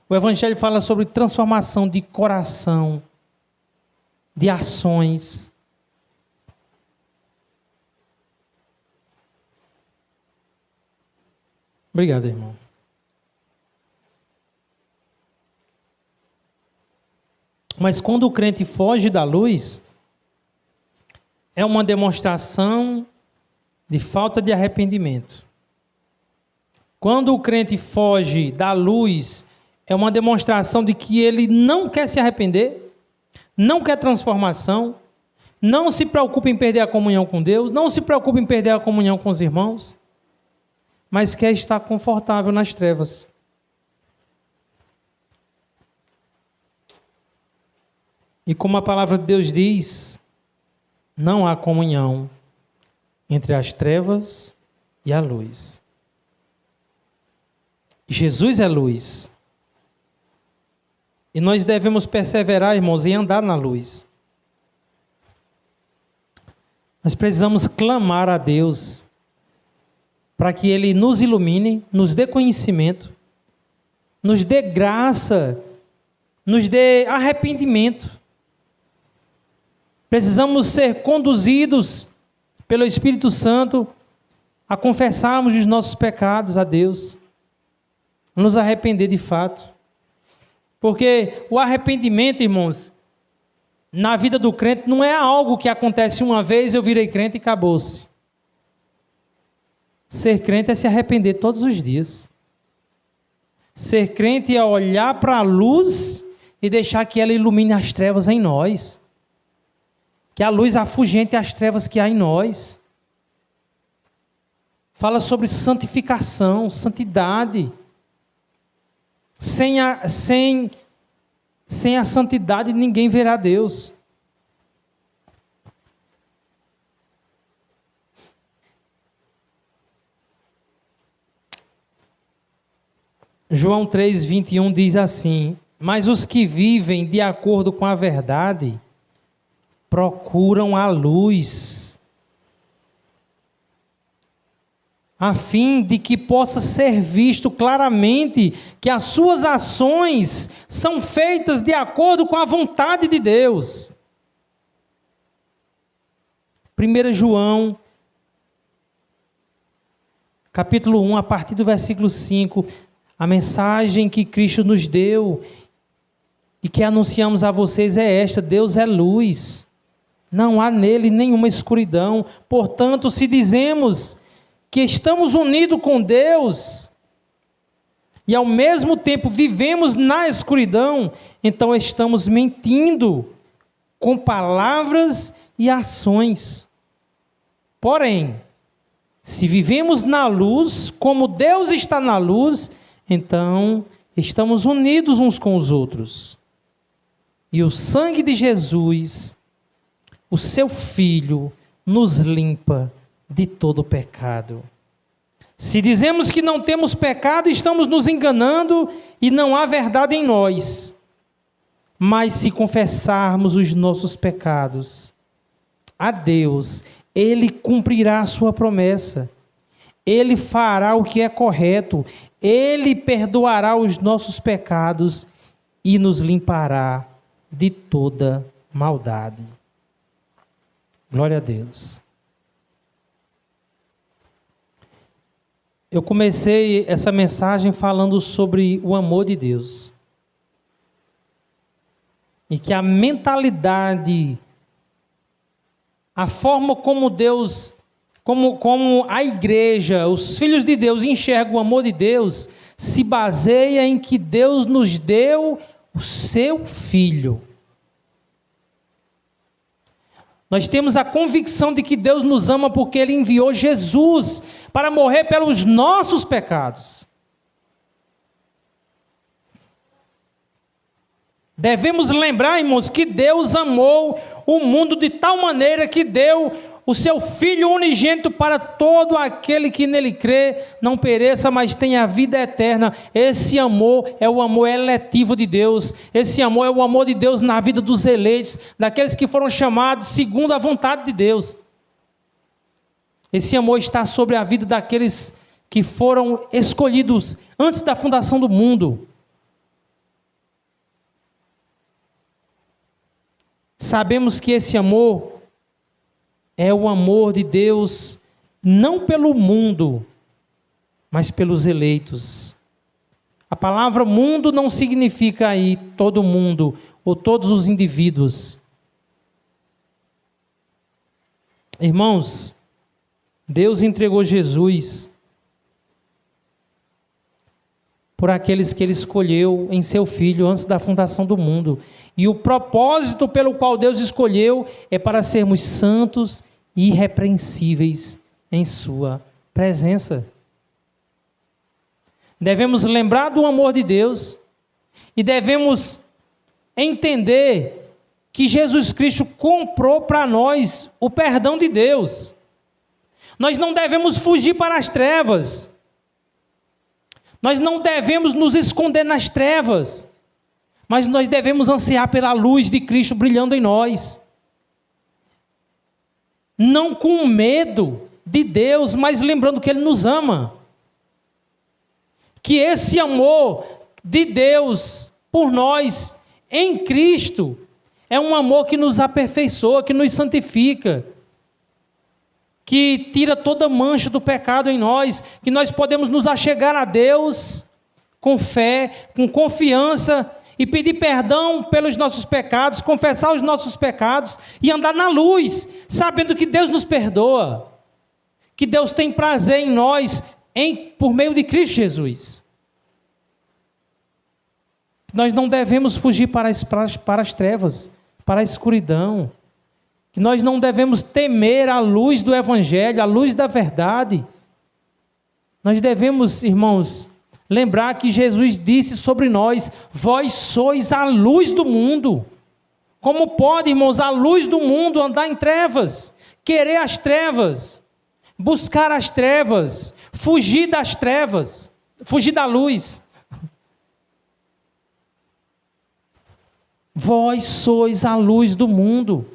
O Evangelho fala sobre transformação de coração, de ações. Obrigado, irmão. Mas quando o crente foge da luz, é uma demonstração de falta de arrependimento. Quando o crente foge da luz, é uma demonstração de que ele não quer se arrepender, não quer transformação, não se preocupa em perder a comunhão com Deus, não se preocupa em perder a comunhão com os irmãos, mas quer estar confortável nas trevas. E como a palavra de Deus diz, não há comunhão entre as trevas e a luz. Jesus é luz. E nós devemos perseverar, irmãos, em andar na luz. Nós precisamos clamar a Deus para que Ele nos ilumine, nos dê conhecimento, nos dê graça, nos dê arrependimento. Precisamos ser conduzidos pelo Espírito Santo a confessarmos os nossos pecados a Deus, a nos arrepender de fato. Porque o arrependimento, irmãos, na vida do crente não é algo que acontece uma vez, eu virei crente e acabou-se. Ser crente é se arrepender todos os dias. Ser crente é olhar para a luz e deixar que ela ilumine as trevas em nós. Que a luz afugente as trevas que há em nós. Fala sobre santificação, santidade. Sem a santidade ninguém verá Deus. João 3:21 diz assim: mas os que vivem de acordo com a verdade procuram a luz, a fim de que possa ser visto claramente que as suas ações são feitas de acordo com a vontade de Deus. 1 João, capítulo 1, a partir do versículo 5, a mensagem que Cristo nos deu e que anunciamos a vocês é esta: Deus é luz, não há nele nenhuma escuridão. Portanto, se dizemos que estamos unidos com Deus e ao mesmo tempo vivemos na escuridão, então estamos mentindo com palavras e ações. Porém, se vivemos na luz, como Deus está na luz, então estamos unidos uns com os outros. E o sangue de Jesus, o seu Filho, nos limpa de todo pecado. Se dizemos que não temos pecado, estamos nos enganando e não há verdade em nós. Mas se confessarmos os nossos pecados a Deus, Ele cumprirá a sua promessa. Ele fará o que é correto. Ele perdoará os nossos pecados e nos limpará de toda maldade. Glória a Deus. Eu comecei essa mensagem falando sobre o amor de Deus. E que a mentalidade a forma como Deus, como a igreja, os filhos de Deus enxergam o amor de Deus, se baseia em que Deus nos deu o seu Filho. Nós temos a convicção de que Deus nos ama porque Ele enviou Jesus para morrer pelos nossos pecados. Devemos lembrar, irmãos, que Deus amou o mundo de tal maneira que deu o seu Filho unigênito para todo aquele que nele crê, não pereça, mas tenha vida eterna. Esse amor é o amor eletivo de Deus. Esse amor é o amor de Deus na vida dos eleitos, daqueles que foram chamados segundo a vontade de Deus. Esse amor está sobre a vida daqueles que foram escolhidos antes da fundação do mundo. Sabemos que esse amor é o amor de Deus, não pelo mundo, mas pelos eleitos. A palavra mundo não significa aí todo mundo, ou todos os indivíduos. Irmãos, Deus entregou Jesus por aqueles que Ele escolheu em seu Filho antes da fundação do mundo. E o propósito pelo qual Deus escolheu é para sermos santos e irrepreensíveis em sua presença. Devemos lembrar do amor de Deus e devemos entender que Jesus Cristo comprou para nós o perdão de Deus. Nós não devemos fugir para as trevas. Nós não devemos nos esconder nas trevas, mas nós devemos ansiar pela luz de Cristo brilhando em nós. Não com medo de Deus, mas lembrando que Ele nos ama. Que esse amor de Deus por nós em Cristo é um amor que nos aperfeiçoa, que nos santifica, que tira toda mancha do pecado em nós, que nós podemos nos achegar a Deus com fé, com confiança e pedir perdão pelos nossos pecados, confessar os nossos pecados e andar na luz, sabendo que Deus nos perdoa, que Deus tem prazer em nós por meio de Cristo Jesus. Nós não devemos fugir para as trevas, para a escuridão. Que nós não devemos temer a luz do Evangelho, a luz da verdade. Nós devemos, irmãos, lembrar que Jesus disse sobre nós: vós sois a luz do mundo. Como pode, irmãos, a luz do mundo andar em trevas, querer as trevas, buscar as trevas, fugir das trevas, fugir da luz? Vós sois a luz do mundo.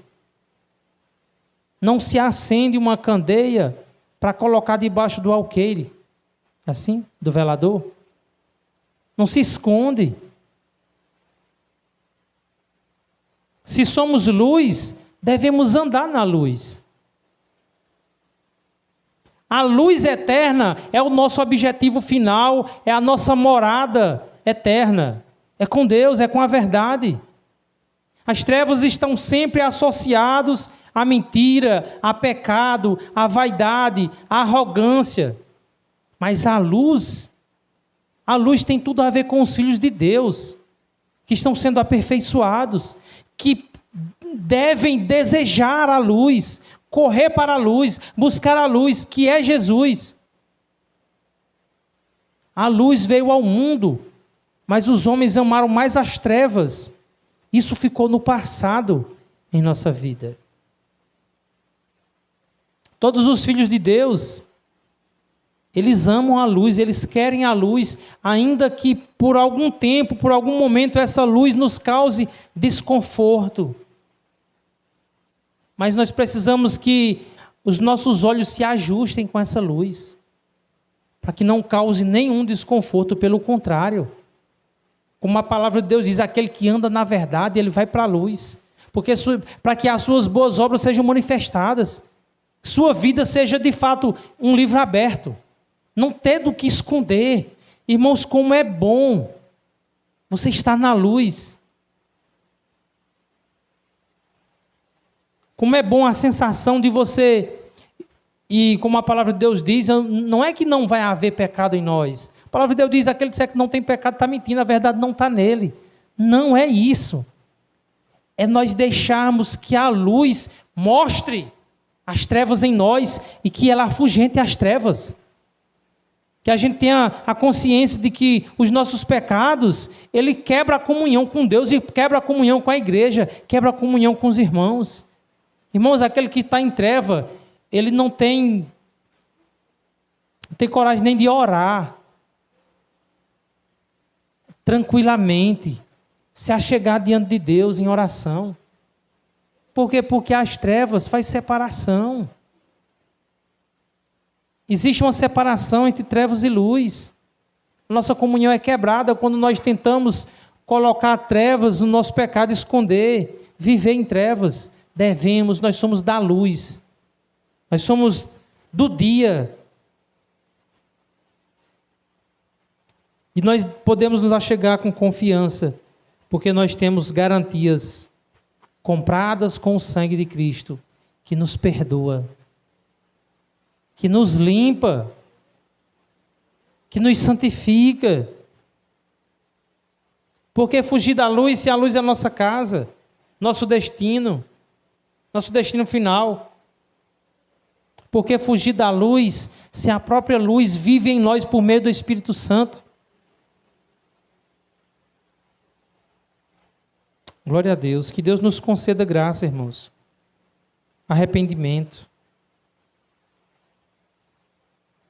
Não se acende uma candeia para colocar debaixo do alqueire, assim, do velador. Não se esconde. Se somos luz, devemos andar na luz. A luz eterna é o nosso objetivo final, é a nossa morada eterna. É com Deus, é com a verdade. As trevas estão sempre associadas a mentira, a pecado, a vaidade, a arrogância. Mas a luz tem tudo a ver com os filhos de Deus, que estão sendo aperfeiçoados, que devem desejar a luz, correr para a luz, buscar a luz, que é Jesus. A luz veio ao mundo, mas os homens amaram mais as trevas. Isso ficou no passado em nossa vida. Todos os filhos de Deus, eles amam a luz, eles querem a luz, ainda que por algum tempo, por algum momento, essa luz nos cause desconforto. Mas nós precisamos que os nossos olhos se ajustem com essa luz, para que não cause nenhum desconforto, pelo contrário. Como a palavra de Deus diz, aquele que anda na verdade, ele vai para a luz, porque para que as suas boas obras sejam manifestadas. Sua vida seja de fato um livro aberto, não ter do que esconder. Irmãos, como é bom você estar na luz. Como é bom a sensação de você, e como a palavra de Deus diz, não é que não vai haver pecado em nós. A palavra de Deus diz, aquele que disser que não tem pecado está mentindo, a verdade não está nele. Não é isso. É nós deixarmos que a luz mostre as trevas em nós e que ela afugente as trevas. Que a gente tenha a consciência de que os nossos pecados, ele quebra a comunhão com Deus e quebra a comunhão com a igreja, quebra a comunhão com os irmãos. Irmãos, aquele que está em treva, ele não tem coragem nem de orar tranquilamente, se achegar diante de Deus em oração. Por quê? Porque as trevas faz separação. Existe uma separação entre trevas e luz. Nossa comunhão é quebrada quando nós tentamos colocar trevas no nosso pecado, esconder, viver em trevas. Nós somos da luz. Nós somos do dia. E nós podemos nos achegar com confiança, porque nós temos garantias compradas com o sangue de Cristo, que nos perdoa, que nos limpa, que nos santifica. Por que fugir da luz se a luz é a nossa casa, nosso destino final? Por que fugir da luz se a própria luz vive em nós por meio do Espírito Santo? Glória a Deus. Que Deus nos conceda graça, irmãos. Arrependimento.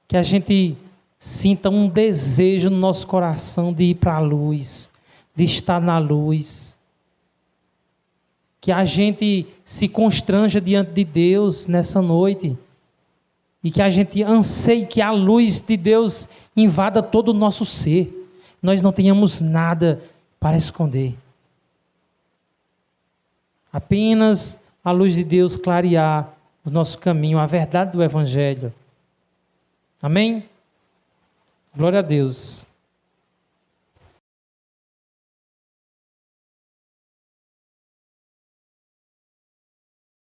Que a gente sinta um desejo no nosso coração de ir para a luz, de estar na luz. Que a gente se constranja diante de Deus nessa noite. E que a gente anseie que a luz de Deus invada todo o nosso ser. Nós não tenhamos nada para esconder. Apenas a luz de Deus clarear o nosso caminho, a verdade do Evangelho. Amém? Glória a Deus.